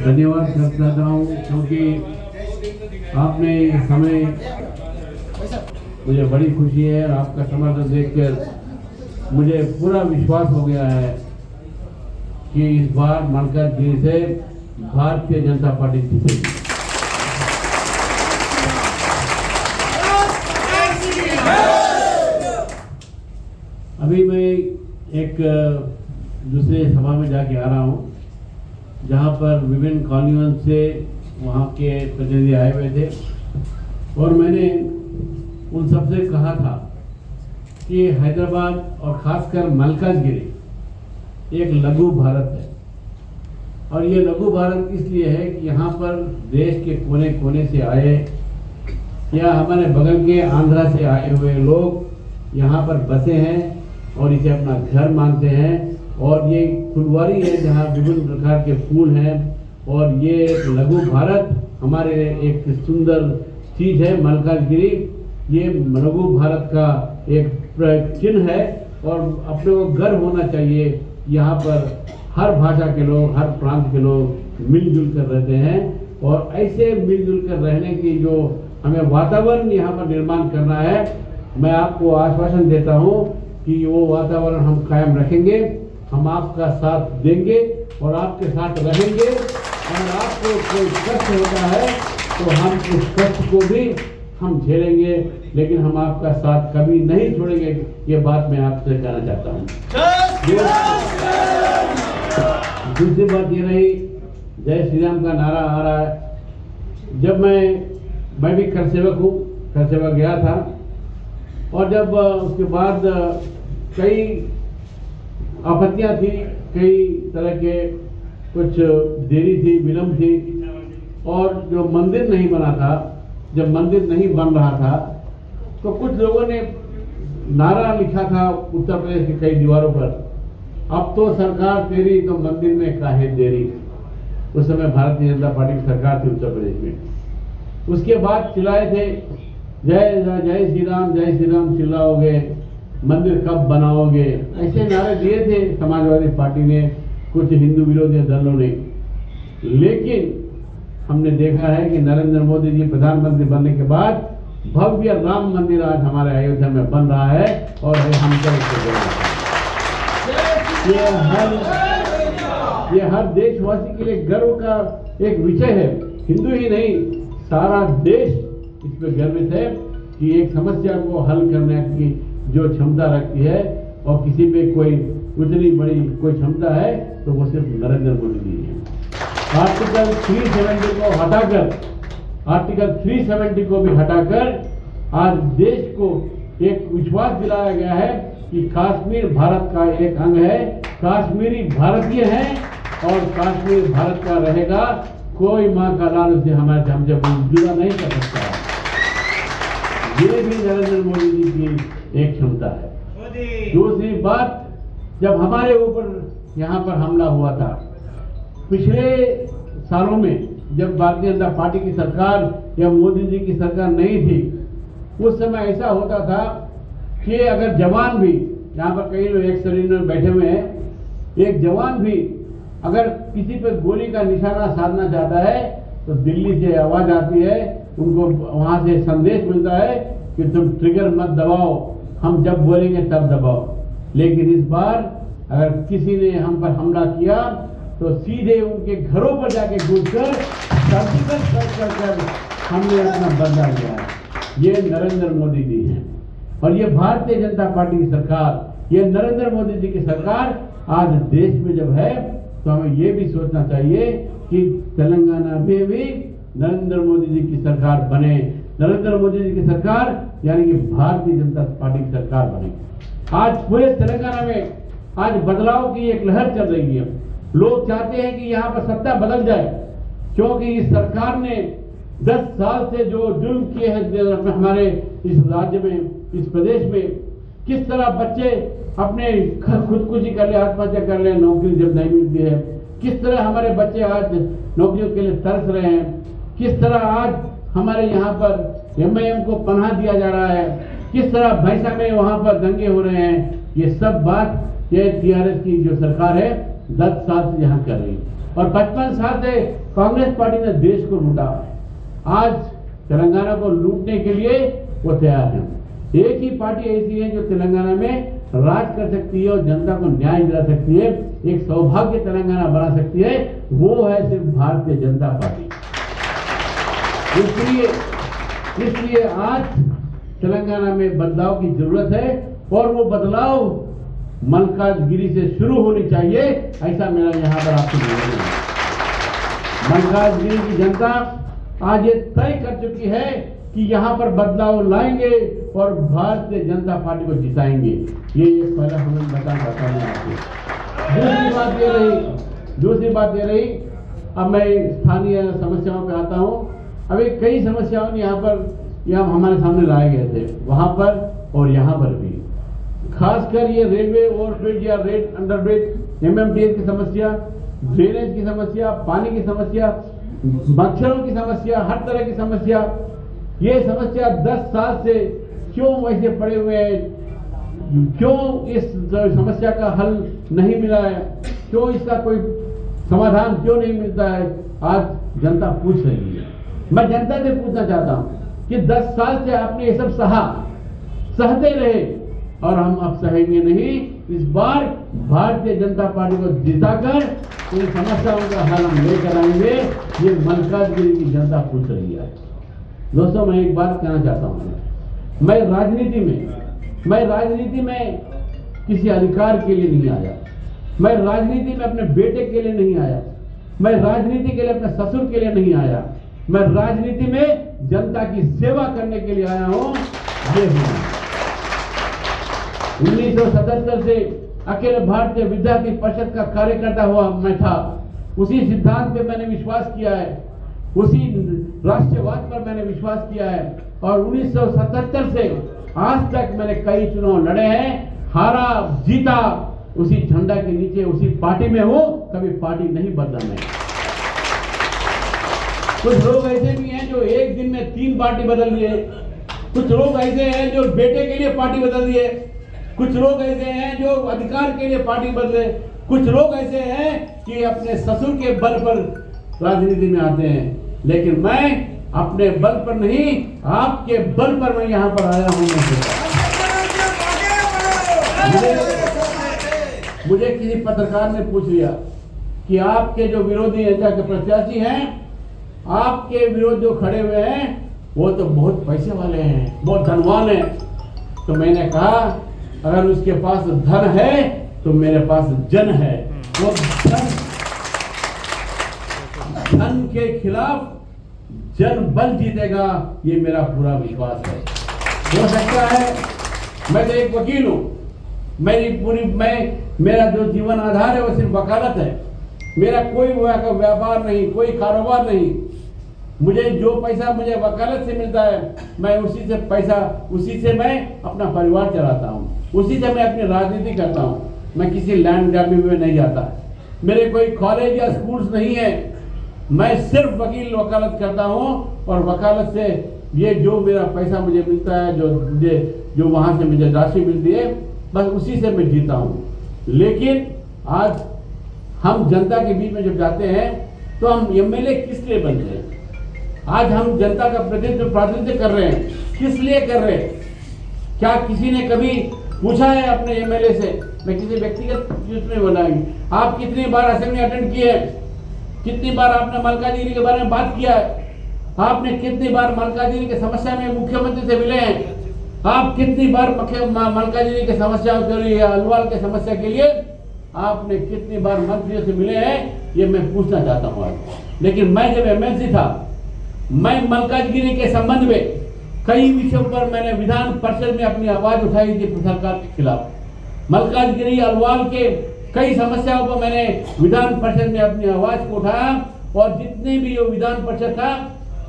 धन्यवाद करता हूँ क्योंकि आपने समय, मुझे बड़ी खुशी है और आपका समर्थन देखकर मुझे पूरा विश्वास हो गया है कि इस बार मलकाजगिरी से भारतीय जनता पार्टी जीतेगी। अभी मैं एक दूसरे सभा में जाके आ रहा हूँ जहाँ पर विभिन्न कॉलोनियों से वहाँ के प्रतिनिधि आए हुए थे और मैंने उन सबसे कहा था कि हैदराबाद और ख़ासकर मलकाजगिरी एक लघु भारत है और ये लघु भारत इसलिए है कि यहाँ पर देश के कोने कोने से आए या हमारे बगल के आंध्रा से आए हुए लोग यहाँ पर बसे हैं और इसे अपना घर मानते हैं और ये फुलवारी है जहाँ विभिन्न प्रकार के फूल हैं और ये लघु भारत हमारे एक सुंदर चीज़ है। मलकाजगिरी ये लघु भारत का एक चिन्ह है और अपने को गर्व होना चाहिए। यहाँ पर हर भाषा के लोग, हर प्रांत के लोग मिलजुल कर रहते हैं और ऐसे मिलजुल कर रहने की जो हमें वातावरण यहाँ पर निर्माण करना है, मैं आपको आश्वासन देता हूँ कि वो वातावरण हम कायम रखेंगे, हम आपका साथ देंगे और आपके साथ रहेंगे। अगर आपको कोई कष्ट होता है तो हम उस कष्ट को भी हम झेलेंगे, लेकिन हम आपका साथ कभी नहीं छोड़ेंगे। ये बात मैं आपसे कहना चाहता हूँ। दूसरी बात ये रही, जय श्री राम का नारा आ रहा है। जब मैं भी कर सेवक हूँ, कर सेवक गया था और जब उसके बाद कई आपत्तियाँ थी, कई तरह के कुछ देरी थी, विलम्ब थी और जो मंदिर नहीं बना था, जब मंदिर नहीं बन रहा था तो कुछ लोगों ने नारा लिखा था उत्तर प्रदेश की कई दीवारों पर, अब तो सरकार तेरी तो मंदिर में काहे देरी। उस समय भारतीय जनता पार्टी की सरकार थी उत्तर प्रदेश में। उसके बाद चिल्लाए थे जय जय श्री राम चिल्लाओगे, मंदिर कब बनाओगे, ऐसे नारे दिए थे समाजवादी पार्टी ने, कुछ हिंदू विरोधी दलों ने। लेकिन हमने देखा है कि नरेंद्र मोदी जी प्रधानमंत्री बनने के बाद भव्य राम मंदिर आज हमारे अयोध्या में बन रहा है और हम ये हर देशवासी के लिए गर्व का एक विषय है। हिंदू ही नहीं, सारा देश इस पर गर्वित है कि एक समस्या को हल करने की जो क्षमता रखती है और किसी पे कोई उतनी बड़ी कोई क्षमता है तो वो सिर्फ नरेंद्र मोदी जी है। आर्टिकल 370 को हटाकर, आर्टिकल 370 को भी हटाकर आज देश को एक विश्वास दिलाया गया है कि कश्मीर भारत का एक अंग है, कश्मीरी भारतीय है और कश्मीर भारत का रहेगा। कोई माँ का लाल उसे हमसे जुदा नहीं कर सकता है। ये भी नरेंद्र मोदी जी की एक क्षमता है। दूसरी बात, जब हमारे ऊपर यहाँ पर हमला हुआ था पिछले सालों में, जब भारतीय जनता पार्टी की सरकार या मोदी जी की सरकार नहीं थी, उस समय ऐसा होता था कि अगर जवान भी, यहाँ पर कई लोग एक शरीर में बैठे हुए हैं, एक जवान भी अगर किसी पर गोली का निशाना साधना चाहता है तो दिल्ली से आवाज आती है, उनको वहाँ से संदेश मिलता है कि तुम ट्रिगर मत दबाओ, हम जब बोलेंगे तब दबाओ। लेकिन इस बार अगर किसी ने हम पर हमला किया तो सीधे उनके घरों पर जाके घुसकर सर्जिकल स्ट्राइक कर हमने अपना बदला लिया है। ये नरेंद्र मोदी जी हैं और ये भारतीय जनता पार्टी की सरकार, ये नरेंद्र मोदी जी की सरकार आज देश में जब है तो हमें ये भी सोचना चाहिए कि तेलंगाना में भी नरेंद्र मोदी जी की सरकार बने। नरेंद्र मोदी जी की सरकार यानी कि भारतीय जनता पार्टी की सरकार बने। आज पूरे तेलंगाना में आज बदलाव की एक लहर चल रही है। लोग चाहते हैं कि यहाँ पर सत्ता बदल जाए, क्योंकि इस सरकार ने 10 साल से जो जुल्म किए हैं हमारे इस राज्य में, इस प्रदेश में, किस तरह बच्चे अपने खुदकुशी कर ले, आत्महत्या कर ले, नौकरी जब नहीं मिलती है, किस तरह हमारे बच्चे आज नौकरियों के लिए तरस रहे हैं, किस तरह आज हमारे यहाँ पर MIM को पनाह दिया जा रहा है, किस तरह भैंसा में वहाँ पर दंगे हो रहे हैं। ये सब बात ये TRS की जो सरकार है 10 साल से यहाँ कर रही है और 55 साल से कांग्रेस पार्टी ने देश को लूटा। आज तेलंगाना को लूटने के लिए वो तैयार है। एक ही पार्टी ऐसी है जो तेलंगाना में राज कर सकती है और जनता को न्याय दिला सकती है, एक सौभाग्य तेलंगाना बना सकती है, वो है सिर्फ भारतीय जनता पार्टी। इसलिए आज तेलंगाना में बदलाव की जरूरत है और वो बदलाव मल्काजगिरी से शुरू होनी चाहिए, ऐसा मेरा यहाँ पर आपसे निवेदन है। मल्काजगिरी की जनता आज ये तय कर चुकी है कि यहाँ पर बदलाव लाएंगे और भारतीय जनता पार्टी को जिताएंगे। ये पहला हमें बताना चाहता हूँ आपको। दूसरी बात ये रही, अब मैं स्थानीय समस्याओं पे आता हूँ। अभी कई समस्याओं यहाँ हमारे सामने लाए गए थे, वहाँ पर और यहाँ पर भी। खासकर ये रेलवे ओवरब्रिज या रेल अंडरब्रिज, MMTS की समस्या, ड्रेनेज की समस्या, पानी की समस्या, मच्छरों की समस्या, हर तरह की समस्या। ये समस्या 10 साल से क्यों वैसे पड़े हुए हैं, क्यों इस समस्या का हल नहीं मिला है, क्यों इसका कोई समाधान क्यों नहीं मिलता है, आज जनता पूछ रही है। मैं जनता से पूछना चाहता हूं कि 10 साल से आपने ये सब सहते रहे और हम अब सहेंगे नहीं। इस बार भारतीय जनता पार्टी को जिताकर इन समस्याओं का हल हम लेकर आएंगे। ये मल्काजगिरी की जनता पूछ रही है। दोस्तों, मैं एक बात कहना चाहता हूं, मैं राजनीति में किसी अधिकार के लिए नहीं आया, मैं राजनीति में अपने बेटे के लिए नहीं आया, मैं राजनीति के लिए अपने ससुर के लिए नहीं आया, मैं राजनीति में जनता की सेवा करने के लिए आया हूं। ये 1977 से अखिल भारतीय विद्यार्थी परिषद का कार्यकर्ता हुआ मैं था। उसी सिद्धांत पे मैंने विश्वास किया है, उसी राष्ट्रवाद पर मैंने विश्वास किया है और 1977 से आज तक मैंने कई चुनाव लड़े हैं, हारा जीता उसी झंडा के नीचे, उसी पार्टी में हूं, कभी पार्टी नहीं बदला मैं। कुछ लोग ऐसे भी हैं जो एक दिन में 3 पार्टी बदल दिए, कुछ लोग ऐसे हैं जो बेटे के लिए पार्टी बदल दिए, कुछ लोग ऐसे हैं जो अधिकार के लिए पार्टी बदले, कुछ लोग ऐसे हैं कि अपने ससुर के बल पर राजनीति में आते हैं। लेकिन मैं अपने बल पर नहीं, आपके बल पर मैं यहाँ पर आया हूँ। मुझे किसी पत्रकार ने पूछ लिया कि आपके जो विरोधी नेता के प्रत्याशी हैं, आपके विरोध जो खड़े हुए हैं वो तो बहुत पैसे वाले हैं, बहुत धनवान हैं। तो मैंने कहा अगर उसके पास धन है तो मेरे पास जन है। वो धन के खिलाफ जन बल जीतेगा, ये मेरा पूरा विश्वास है। हो सकता है, मैं तो एक वकील हूं, मेरा जो जीवन आधार है वो सिर्फ वकालत है। मेरा कोई व्यापार नहीं, कोई कारोबार नहीं। मुझे जो पैसा मुझे वकालत से मिलता है, मैं उसी से मैं अपना परिवार चलाता हूँ, उसी से मैं अपनी राजनीति करता हूँ। मैं किसी लैंड ग्रैबिंग में नहीं जाता, मेरे कोई कॉलेज या स्कूल्स नहीं है। मैं सिर्फ वकालत करता हूँ और वकालत से ये जो मेरा पैसा मुझे मिलता है, जो वहाँ से मुझे राशि मिलती है, बस उसी से मैं जीता हूँ। लेकिन आज हम जनता के बीच में जब जाते हैं तो हम MLA किस लिए बन रहे हैं? आज हम जनता का प्रतिनिधित्व कर रहे हैं, किस लिए कर रहे हैं? क्या किसी ने कभी पूछा है अपने MLA से? मैं किसी व्यक्तिगत नहीं बनाएंगे, आप कितनी बार असेंबली अटेंड किए, कितनी बार आपने मल्काजगिरी के बारे में बात किया है, आपने कितनी बार मल्काजगिरी की समस्या में मुख्यमंत्री से मिले हैं, आप कितनी बार मल्काजगिरी की समस्याओं के लिए, अलवाल के समस्या के लिए आपने कितनी बार मंत्रियों से मिले हैं, ये मैं पूछना चाहता हूँ आज। लेकिन मैं जब MLC था, मैं मल्काजगिरी के संबंध में कई विषयों पर मैंने विधान परिषद में अपनी आवाज उठाई थी सरकार के खिलाफ। मल्काजगिरी अलवाल के कई समस्याओं पर मैंने विधान परिषद में अपनी आवाज को उठाया और जितने भी ये विधान परिषद था,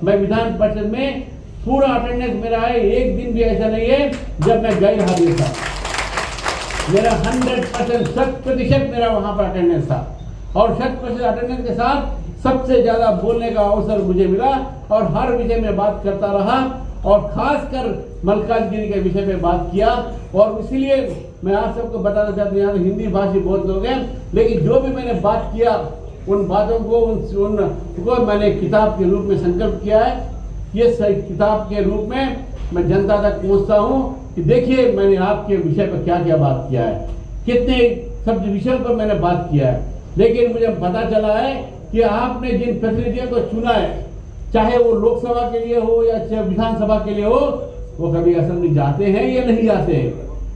मैं विधान परिषद में पूरा अटेंडेंस मेरा है। एक दिन भी ऐसा नहीं है जब मैं गैर हाजिर था। मेरा 100% 100% मेरा वहां पर अटेंडेंस था और 100% अटेंडेंस के साथ सबसे ज्यादा बोलने का अवसर मुझे मिला और हर विषय में बात करता रहा और खासकर मल्काजगिरी के विषय में बात किया। और इसीलिए मैं आप सबको बताना चाहता हूँ, यहाँ हिंदी भाषी बहुत लोग हैं, लेकिन जो भी मैंने बात किया उन बातों को उनको मैंने किताब के रूप में संकल्प किया है। ये किताब के रूप में मैं जनता तक पहुंचता हूं कि देखिए मैंने आपके विषय पर क्या क्या बात किया है, कितने सब विषयों पर मैंने बात किया है। लेकिन मुझे पता चला है कि आपने जिन प्रतिनिधियों को चुना है, चाहे वो लोकसभा के लिए हो या विधानसभा के लिए हो, वो कभी असेंबली जाते हैं या नहीं जाते हैं।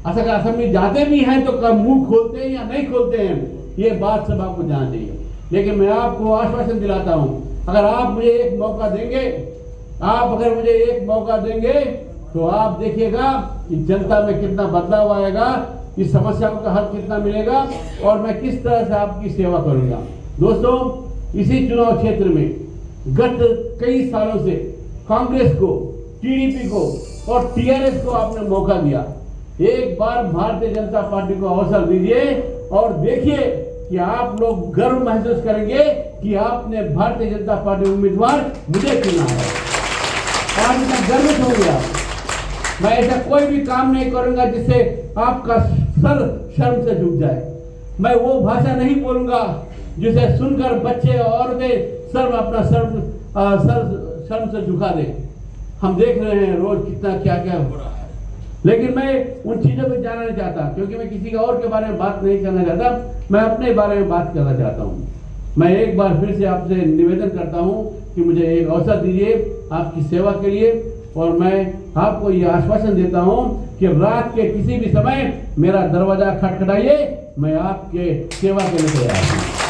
अगर असेंबली जाते भी हैं तो कब मुंह खोलते हैं या नहीं खोलते हैं, ये बात सब आपको जानना चाहिए। लेकिन मैं आपको आश्वासन दिलाता हूं, अगर आप मुझे एक मौका देंगे, तो आप देखिएगा कि जनता में कितना बदलाव आएगा, इस समस्याओं का हल कितना मिलेगा और मैं किस तरह से आपकी सेवा करूंगा। दोस्तों, इसी चुनाव क्षेत्र में गत कई सालों से कांग्रेस को, टीडीपी को और टीआरएस को आपने मौका दिया। एक बार भारतीय जनता पार्टी को अवसर दीजिए और देखिए कि आप लोग गर्व महसूस करेंगे कि आपने भारतीय जनता पार्टी उम्मीदवार मुझे चुना है। और इतना गर्वित होंगे आप। मैं ऐसा कोई भी काम नहीं करूंगा जिससे आपका सर शर्म से झुक जाए। मैं वो भाषा नहीं बोलूंगा जिसे सुनकर बच्चे और औरतें सर शर्म से झुका दे। हम देख रहे हैं रोज कितना क्या क्या हो रहा है। लेकिन मैं उन चीजों पर जाना नहीं चाहता, क्योंकि मैं किसी और के बारे में बात नहीं करना चाहता, मैं अपने बारे में बात करना चाहता हूँ। मैं एक बार फिर से आपसे निवेदन करता हूँ कि मुझे एक अवसर दीजिए आपकी सेवा के लिए, और मैं आपको ये आश्वासन देता हूँ कि रात के किसी भी समय मेरा दरवाजा खटखटाइए, मैं आपके सेवा के लिए तैयार हूँ।